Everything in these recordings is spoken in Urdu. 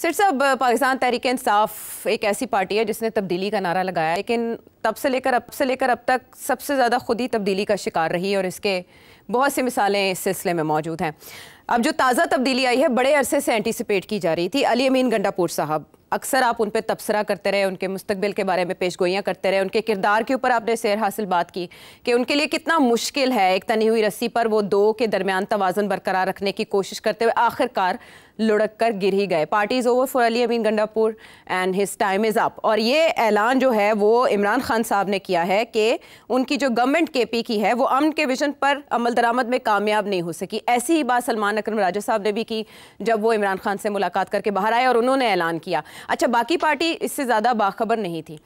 سر صاحب، پاکستان تحریک انصاف ایک ایسی پارٹی ہے جس نے تبدیلی کا نعرہ لگایا، لیکن تب سے لے کر اب تک سب سے زیادہ خود ہی تبدیلی کا شکار رہی، اور اس کے بہت سی مثالیں اس سلسلے میں موجود ہیں۔ اب جو تازہ تبدیلی آئی ہے بڑے عرصے سے اینٹیسپیٹ کی جا رہی تھی، علی امین گنڈا پور صاحب، اکثر آپ ان پہ تبصرہ کرتے رہے، ان کے مستقبل کے بارے میں پیش گوئیاں کرتے رہے، ان کے کردار کے اوپر آپ نے سیر حاصل بات کی کہ ان کے لیے کتنا مشکل ہے ایک تنی ہوئی رسی پر وہ دو کے درمیان توازن برقرار رکھنے کی کوشش کرتے ہوئے آخر کار لڑک کر گر ہی گئے۔ Party is over for Ali Amin Gandapur and his time is up. اور یہ اعلان جو ہے وہ عمران خان صاحب نے کیا ہے کہ ان کی جو گورنمنٹ کے پی کی ہے وہ امن کے ویژن پر عمل درآمد میں کامیاب نہیں ہو سکی۔ ایسی ہی بات سلمان اکرم راجہ صاحب نے بھی کی جب وہ عمران خان سے ملاقات کر کے باہر آئے اور انہوں نے اعلان کیا۔ اچھا، باقی پارٹی اس سے زیادہ باخبر نہیں تھی،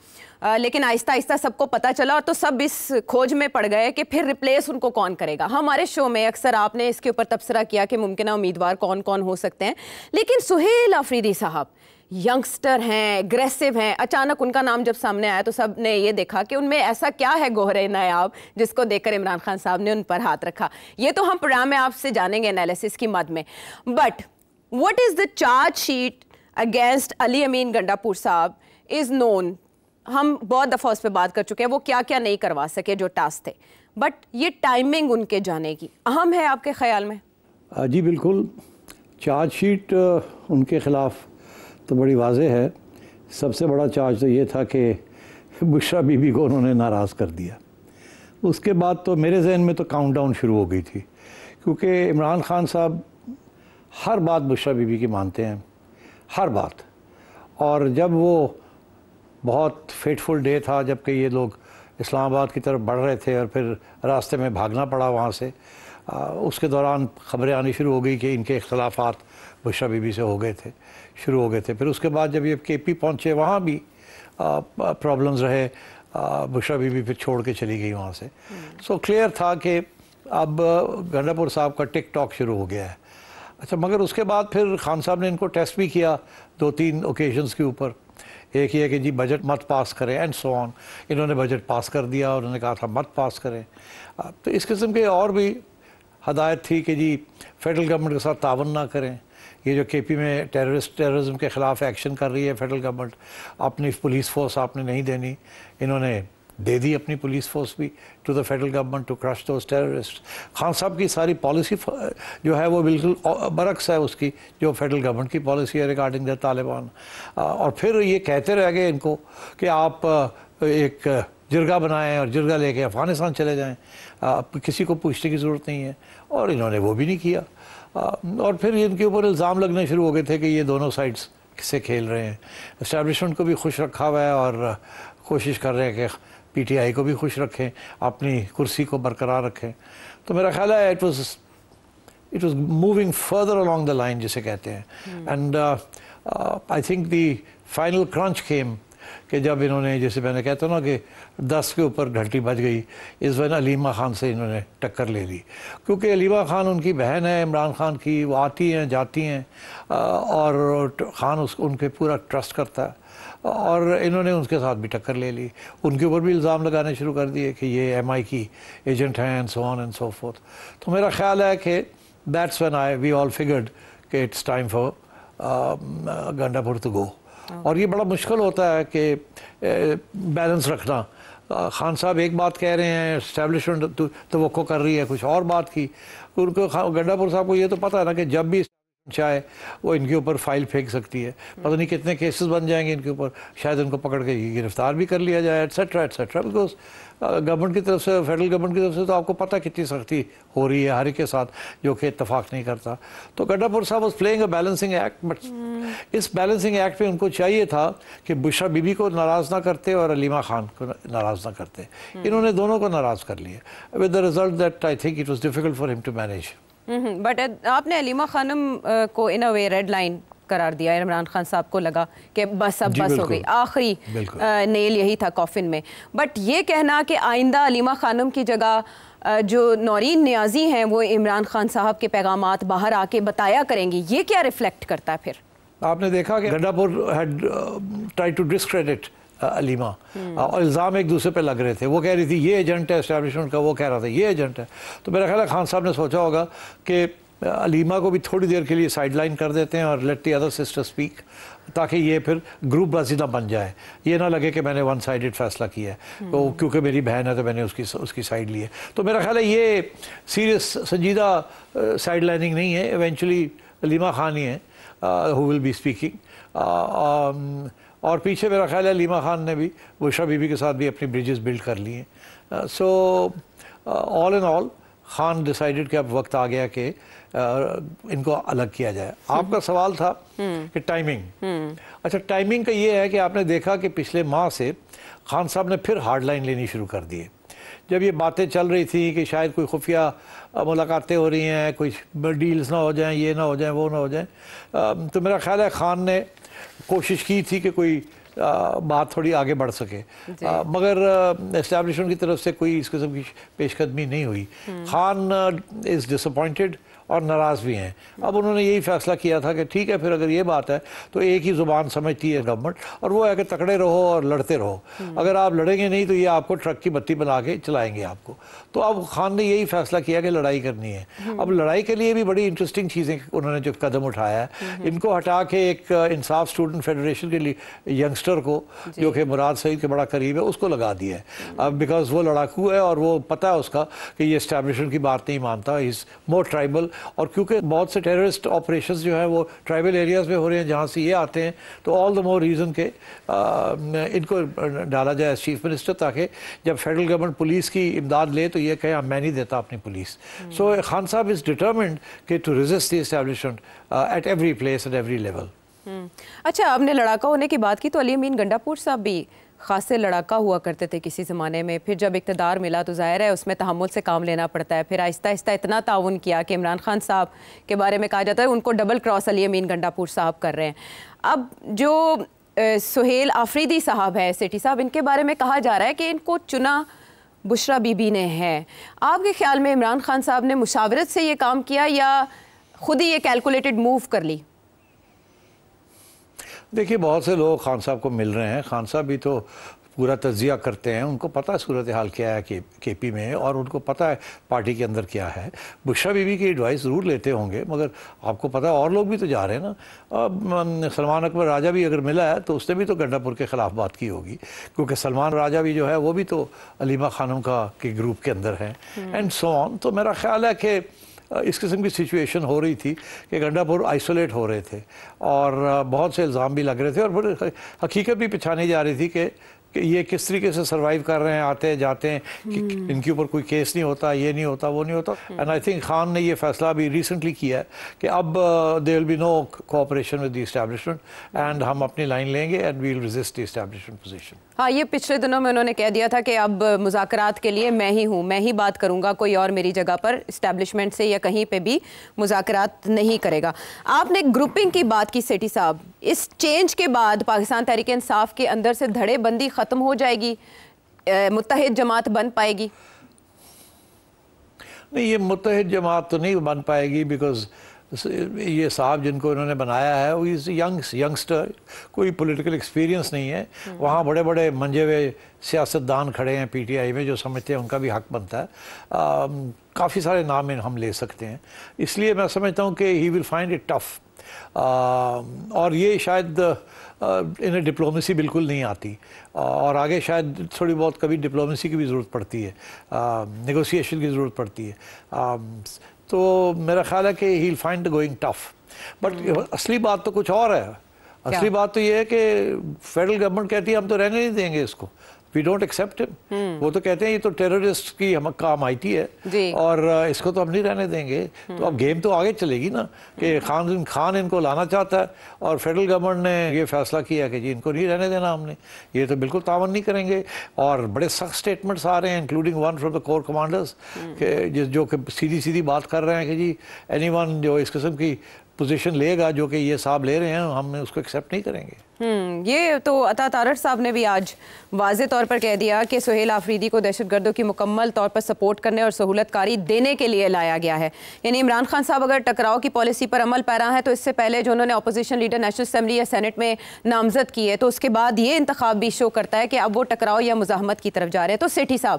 لیکن آہستہ آہستہ سب کو پتہ چلا، اور تو سب اس کھوج میں پڑ گئے کہ پھر ریپلیس ان کو کون کرے گا۔ ہمارے شو میں اکثر آپ نے اس کے اوپر تبصرہ کیا کہ ممکنہ امیدوار کون کون ہو سکتے ہیں، لیکن سہیل آفریدی صاحب ینگسٹر ہیں، اگریسو ہیں، اچانک ان کا نام جب سامنے آیا تو سب نے یہ دیکھا کہ ان میں ایسا کیا ہے گوہر نایاب جس کو دیکھ کر عمران خان صاحب نے ان پر ہاتھ رکھا۔ یہ تو ہم پروگرام میں آپ سے جانیں گے انالیسس کی مد میں، but what is the charge sheet against Ali Amin Gandapur صاحب is known۔ ہم بہت دفعہ اس پہ بات کر چکے ہیں وہ کیا کیا نہیں کروا سکے جو ٹاسک تھے، بٹ یہ ٹائمنگ ان کے جانے کی اہم ہے آپ کے خیال میں؟ جی بالکل، چارج شیٹ ان کے خلاف تو بڑی واضح ہے۔ سب سے بڑا چارج تو یہ تھا کہ بشرا بی بی کو انہوں نے ناراض کر دیا۔ اس کے بعد تو میرے ذہن میں تو کاؤنٹ ڈاؤن شروع ہو گئی تھی، کیونکہ عمران خان صاحب ہر بات بشرا بی بی کی مانتے ہیں، ہر بات۔ اور جب وہ بہت فیٹفل ڈے تھا جب کہ یہ لوگ اسلام آباد کی طرف بڑھ رہے تھے اور پھر راستے میں بھاگنا پڑا وہاں سے، اس کے دوران خبریں آنی شروع ہو گئی کہ ان کے اختلافات بشرا بی بی سے شروع ہو گئے تھے۔ پھر اس کے بعد جب یہ کے پی پہنچے وہاں بھی پرابلمز رہے، بشرا بی بی پھر چھوڑ کے چلی گئی وہاں سے۔ سو کلیئر تھا کہ اب گنڈا پور صاحب کا ٹک ٹاک شروع ہو گیا ہے۔ اچھا، مگر اس کے بعد پھر خان صاحب نے ان کو ٹیسٹ بھی کیا 2-3 اوکیزنز کے اوپر۔ ایک یہ کہ جی بجٹ مت پاس کریں اینڈ سو آن، انہوں نے بجٹ پاس کر دیا اور انہوں نے کہا تھا مت پاس کریں۔ تو اس قسم کے اور بھی ہدایت تھی کہ جی فیڈرل گورنمنٹ کے ساتھ تعاون نہ کریں۔ یہ جو کے پی میں ٹیررزم کے خلاف ایکشن کر رہی ہے فیڈرل گورنمنٹ، اپنی پولیس فورس آپ نے نہیں دینی، انہوں نے دے دی اپنی پولیس فورس بھی to the federal government to crush those terrorists. Khan صاحب کی ساری پالیسی جو ہے وہ بالکل برعکس ہے اس کی جو فیڈرل گورنمنٹ کی پالیسی ہے ریگارڈنگ دا طالبان۔ اور پھر یہ کہتے رہ گئے ان کو کہ آپ ایک جرگہ بنائیں اور جرگہ لے کے افغانستان چلے جائیں، کسی کو پوچھنے کی ضرورت نہیں ہے، اور انہوں نے وہ بھی نہیں کیا۔ اور پھر ان کے اوپر الزام لگنے شروع ہو گئے تھے کہ یہ دونوں سائڈز سے کھیل رہے ہیں۔ اسٹیبلشمنٹ کو بھی خوش رکھا ہوا ہے اور کوشش کر رہے ہیں کہ پی ٹی آئی کو بھی خوش رکھیں، اپنی کرسی کو برقرار رکھیں۔ تو میرا خیال ہے it was moving further along the line جسے کہتے ہیں۔ And I think the final crunch came کہ جب انہوں نے، جیسے میں نے کہتا ہوں نا کہ 10 کے اوپر گھنٹی بج گئی، اس وقت علیمہ خان سے انہوں نے ٹکر لے لی، کیونکہ علیمہ خان ان کی بہن ہے عمران خان کی، وہ آتی ہیں جاتی ہیں اور خان ان پہ پورا ٹرسٹ کرتا ہے، اور انہوں نے ان کے ساتھ بھی ٹکر لے لی، ان کے اوپر بھی الزام لگانے شروع کر دیے کہ یہ ایم آئی کی ایجنٹ ہیں and so on and so forth. تو میرا خیال ہے کہ that's when we all figured کہ it's time for Gandapur to go. اور یہ بڑا مشکل ہوتا ہے کہ بیلنس رکھنا۔ خان صاحب ایک بات کہہ رہے ہیں، اسٹیبلشمنٹ توقع کر رہی ہے کچھ اور بات کی، ان کو گنڈا پور صاحب کو یہ تو پتہ ہے نا کہ جب بھی چاہے وہ ان کے اوپر فائل پھینک سکتی ہے، پتہ نہیں کتنے کیسز بن جائیں گے ان کے اوپر، شاید ان کو پکڑ کے گرفتار بھی کر لیا جائے ایٹسیٹرا ایٹسیٹرا، بیکاز گورنمنٹ کی طرف سے، فیڈرل گورنمنٹ کی طرف سے تو آپ کو پتہ کتنی سختی ہو رہی ہے ہر ایک کے ساتھ جو کہ اتفاق نہیں کرتا۔ تو گنڈا پور صاحب was playing a balancing act, but اس بیلنسنگ ایکٹ پہ ان کو چاہیے تھا کہ بشرا بی بی کو ناراض نہ کرتے اور علیمہ خان کو ناراض نہ کرتے، انہوں نے دونوں کو ناراض کر لیا، with the result that I think it was difficult for ہم ٹو مینیج۔ بٹ آپ نے علیمہ خانم کو ان اے وے ریڈ لائن قرار دیا، عمران خان صاحب کو لگا کہ بس اب بس ہو گئی، آخری نیل یہی تھا کافن میں۔ بٹ یہ کہنا کہ آئندہ علیمہ خانم کی جگہ جو نورین نیازی ہیں وہ عمران خان صاحب کے پیغامات باہر آ کے بتایا کریں گی، یہ کیا ریفلیکٹ کرتا ہے پھر؟ آپ نے دیکھا کہ گنڈا پور head try to discredit Alima, اور الزام ایک دوسرے پہ لگ رہے تھے، وہ کہہ رہی تھی یہ ایجنٹ ہے اسٹیبلشمنٹ کا، وہ کہہ رہا تھا یہ ایجنٹ ہے۔ تو میرا خیال ہے خان صاحب نے سوچا ہوگا کہ علیمہ کو بھی تھوڑی دیر کے لیے سائڈ لائن کر دیتے ہیں اور let the other sister speak, تاکہ یہ پھر گروپ بازی نہ بن جائے, یہ نہ لگے کہ میں نے ون سائیڈڈ فیصلہ کیا ہے تو کیونکہ میری بہن ہے تو میں نے اس کی سائڈ لی ہے. تو میرا خیال ہے یہ سیریس سنجیدہ سائڈ لائننگ نہیں ہے, ایونچولی علیمہ خان ہی ہیں who will be speaking. اور پیچھے میرا خیال ہے علیمہ خان نے بھی بشریٰ بی بی کے ساتھ بھی اپنی بریجز بلڈ کر لی ہیں. سو آل ان آل خان ڈیسائیڈڈ کہ اب وقت آ گیا کہ ان کو الگ کیا جائے. آپ کا سوال تھا کہ ٹائمنگ, اچھا ٹائمنگ کا یہ ہے کہ آپ نے دیکھا کہ پچھلے ماہ سے خان صاحب نے پھر ہارڈ لائن لینی شروع کر دی ہے. جب یہ باتیں چل رہی تھیں کہ شاید کوئی خفیہ ملاقاتیں ہو رہی ہیں, کوئی ڈیلز نہ ہو جائیں, یہ نہ ہو جائیں, وہ نہ ہو جائیں, تو میرا خیال ہے خان نے کوشش کی تھی کہ کوئی بات تھوڑی آگے بڑھ سکے, مگر اسٹیبلشمنٹ کی طرف سے کوئی اس قسم کی پیش قدمی نہیں ہوئی. خان از ڈس اپوائنٹڈ اور ناراض بھی ہیں. اب انہوں نے یہی فیصلہ کیا تھا کہ ٹھیک ہے پھر اگر یہ بات ہے تو ایک ہی زبان سمجھتی ہے گورنمنٹ, اور وہ ہے کہ تکڑے رہو اور لڑتے رہو. اگر آپ لڑیں گے نہیں تو یہ آپ کو ٹرک کی بتی بنا کے چلائیں گے آپ کو. تو اب خان نے یہی فیصلہ کیا کہ لڑائی کرنی ہے. اب لڑائی کے لیے بھی بڑی انٹرسٹنگ چیزیں انہوں نے جو قدم اٹھایا ہے, ان کو ہٹا کے ایک انصاف اسٹوڈنٹ فیڈریشن کے لیے ینگسٹر کو جو کہ مراد سعید کے بڑا قریب ہے اس کو لگا دیا ہے. اب بیکاز وہ لڑاکو ہے اور وہ پتہ ہے اس کا کہ یہ اسٹیبلشمنٹ کی بات نہیں مانتا, از مور ٹرائبل. اور کیونکہ بہت سے ٹیررسٹ آپریشنز جو ہیں وہ ٹرائبل ایریاز میں ہو رہے ہیں جہاں سے یہ آتے ہیں, تو آل دا مور ریزن کہ ان کو ڈالا جائے ایز چیف منسٹر, تاکہ جب فیڈرل گورنمنٹ پولیس کی امداد لے تو یہ کہے میں نہیں دیتا اپنی پولیس. سو خان صاحب از ڈٹرمنڈ کہ to resist the establishment at every place at every level. اچھا, آپ نے لڑاکا ہونے کی بات کی تو علی امین گنڈاپور صاحب بھی خاصے لڑاکا ہوا کرتے تھے کسی زمانے میں. پھر جب اقتدار ملا تو ظاہر ہے اس میں تحمل سے کام لینا پڑتا ہے. پھر آہستہ آہستہ اتنا تعاون کیا کہ عمران خان صاحب کے بارے میں کہا جاتا ہے ان کو ڈبل کراس علی امین گنڈاپور صاحب کر رہے ہیں. اب جو سہیل آفریدی صاحب ہے سیٹھی صاحب, ان کے بارے میں کہا جا رہا ہے کہ ان کو چنا بشریٰ بی بی نے ہے. آپ کے خیال میں عمران خان صاحب نے مشاورت سے یہ کام کیا یا خود ہی یہ کیلکولیٹڈ موو کر لی؟ دیکھیے بہت سے لوگ خان صاحب کو مل رہے ہیں. خان صاحب بھی تو پورا تجزیہ کرتے ہیں, ان کو پتہ ہے صورتحال کیا ہے کے پی میں, اور ان کو پتہ ہے پارٹی کے اندر کیا ہے. بشریٰ بی بی کی ایڈوائس ضرور لیتے ہوں گے, مگر آپ کو پتہ ہے اور لوگ بھی تو جا رہے ہیں نا. سلمان اکبر راجہ بھی اگر ملا ہے تو اس نے بھی تو گنڈاپور کے خلاف بات کی ہوگی, کیونکہ سلمان راجہ بھی جو ہے وہ بھی تو علیمہ خانم کے گروپ کے اندر ہیں, اینڈ سو آن. تو میرا خیال ہے کہ اس قسم کی سچویشن ہو رہی تھی کہ گنڈاپور آئسولیٹ ہو رہے تھے اور بہت سے الزام بھی لگ رہے تھے, اور حقیقت بھی پچھانی جا رہی تھی کہ یہ کس طریقے سے سروائیو کر رہے ہیں, آتے جاتے ہیں, ان کے اوپر کوئی کیس نہیں ہوتا, یہ نہیں ہوتا, وہ نہیں ہوتا. اینڈ آئی تھنک خان نے یہ فیصلہ بھی ریسنٹلی کیا ہے کہ اب there will be no cooperation with the establishment and ہم اپنی لائن لیں گے and we will resist the establishment position. ہاں, یہ پچھلے دنوں میں انہوں نے کہہ دیا تھا کہ اب مذاکرات کے لیے میں ہی ہوں, میں ہی بات کروں گا, کوئی اور میری جگہ پر اسٹیبلشمنٹ سے یا کہیں پہ بھی مذاکرات نہیں کرے گا. آپ نے گروپنگ کی بات کی سیٹھی صاحب, اس چینج کے بعد پاکستان تحریک انصاف کے اندر سے دھڑے بندی ختم ہو جائے گی, متحد جماعت بن پائے گی؟ نہیں, یہ متحد جماعت تو نہیں بن پائے گی, بیکاز یہ صاحب جن کو انہوں نے بنایا ہے وہ ینگسٹر, کوئی پولیٹیکل ایکسپیرینس نہیں ہے. وہاں بڑے بڑے منجے ہوئے سیاستدان کھڑے ہیں پی ٹی آئی میں جو سمجھتے ہیں ان کا بھی حق بنتا ہے. کافی سارے نام ہم لے سکتے ہیں, اس لیے میں سمجھتا ہوں کہ he will find it tough. اور یہ شاید انہیں ڈپلومیسی بالکل نہیں آتی, اور آگے شاید تھوڑی بہت کبھی ڈپلومیسی کی بھی ضرورت پڑتی ہے, نیگوسیشن کی ضرورت پڑتی ہے. تو میرا خیال ہے کہ he will find going tough. But اصلی بات تو کچھ اور ہے. اصلی بات تو یہ ہے کہ فیڈرل گورنمنٹ کہتی ہے ہم تو رہنے نہیں دیں گے اس کو, وی ڈونٹ ایکسیپٹ ہم. وہ تو کہتے ہیں یہ تو ٹیررسٹ کی کام آئی ہے اور اس کو تو ہم نہیں رہنے دیں گے. تو اب گیم تو آگے چلے گی نا کہ خان ان کو لانا چاہتا ہے اور فیڈرل گورنمنٹ نے یہ فیصلہ کیا کہ جی ان کو نہیں رہنے دینا ہم نے, یہ تو بالکل تعاون نہیں کریں گے. اور بڑے سخت سٹیٹمنٹس آ رہے ہیں including one from the corps commanders کہ جو کہ سیدھی بات کر رہے ہیں کہ جی اینی ون جو اس قسم کی پوزیشن لے گا جو کہ یہ صاحب لے رہے ہیں ہم اس کو ایکسیپٹ نہیں کریں گے. یہ تو عطا تارڑ صاحب نے بھی آج واضح طور پر کہہ دیا کہ سہیل آفریدی کو دہشت گردوں کی مکمل طور پر سپورٹ کرنے اور سہولت کاری دینے کے لیے لایا گیا ہے. یعنی عمران خان صاحب اگر ٹکراؤ کی پالیسی پر عمل پیرا ہے تو اس سے پہلے جو انہوں نے اپوزیشن لیڈر نیشنل اسمبلی یا سینٹ میں نامزد کی ہے تو اس کے بعد یہ انتخاب بھی شو کرتا ہے کہ اب وہ ٹکراؤ یا مزاحمت کی طرف جا رہے ہیں. تو سیٹھی صاحب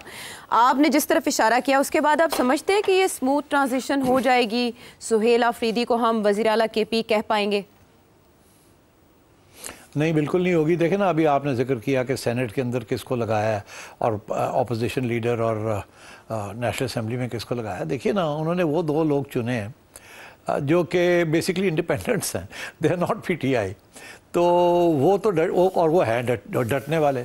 آپ نے جس طرف اشارہ کیا اس کے بعد آپ سمجھتے ہیں کہ یہ اسموتھ ٹرانزیشن ہو جائے گی, سہیل آفریدی کو ہم وزیر اعلیٰ کے پی کہہ پائیں گے؟ نہیں, بالکل نہیں ہوگی. دیکھیں نا, ابھی آپ نے ذکر کیا کہ سینٹ کے اندر کس کو لگایا ہے اور اپوزیشن لیڈر اور نیشنل اسمبلی میں کس کو لگایا ہے. دیکھیے نا, انہوں نے وہ دو لوگ چنے ہیں جو کہ بیسکلی انڈیپینڈنٹس ہیں, they are not PTI. تو وہ تو اور وہ ہیں ڈٹنے والے.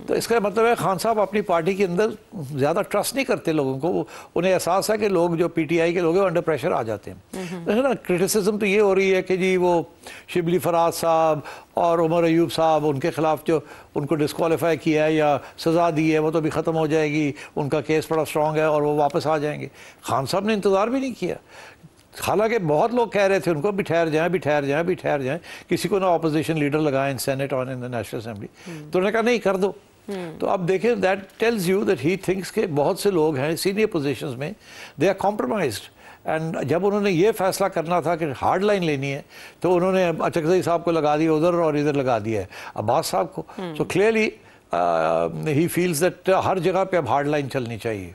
تو اس کا مطلب ہے خان صاحب اپنی پارٹی کے اندر زیادہ ٹرسٹ نہیں کرتے لوگوں کو. انہیں احساس ہے کہ لوگ جو پی ٹی آئی کے لوگ ہیں انڈر پریشر آ جاتے ہیں. نا کرٹیسزم تو یہ ہو رہی ہے کہ جی وہ شبلی فراز صاحب اور عمر ایوب صاحب ان کے خلاف جو ان کو ڈسکوالیفائی کیا ہے یا سزا دی ہے وہ تو بھی ختم ہو جائے گی, ان کا کیس بڑا اسٹرانگ ہے اور وہ واپس آ جائیں گے. خان صاحب نے انتظار بھی نہیں کیا, حالانکہ بہت لوگ کہہ رہے تھے ان کو بھی ٹھہر جائیں. کسی کو نہ اپوزیشن لیڈر لگائیں ان سینٹ اور ان نیشنل اسمبلی. تو انہوں نے کہا نہیں, کر دو. تو اب دیکھیں, that tells you that he thinks کہ بہت سے لوگ ہیں سینئر پوزیشنز میں, دے آر کمپرومائزڈ. اینڈ جب انہوں نے یہ فیصلہ کرنا تھا کہ ہارڈ لائن لینی ہے تو انہوں نے اچکزئی صاحب کو لگا دیا ادھر اور ادھر لگا دیا ہے عباس صاحب کو. So clearly he feels that ہر جگہ پہ اب ہارڈ لائن چلنی چاہیے.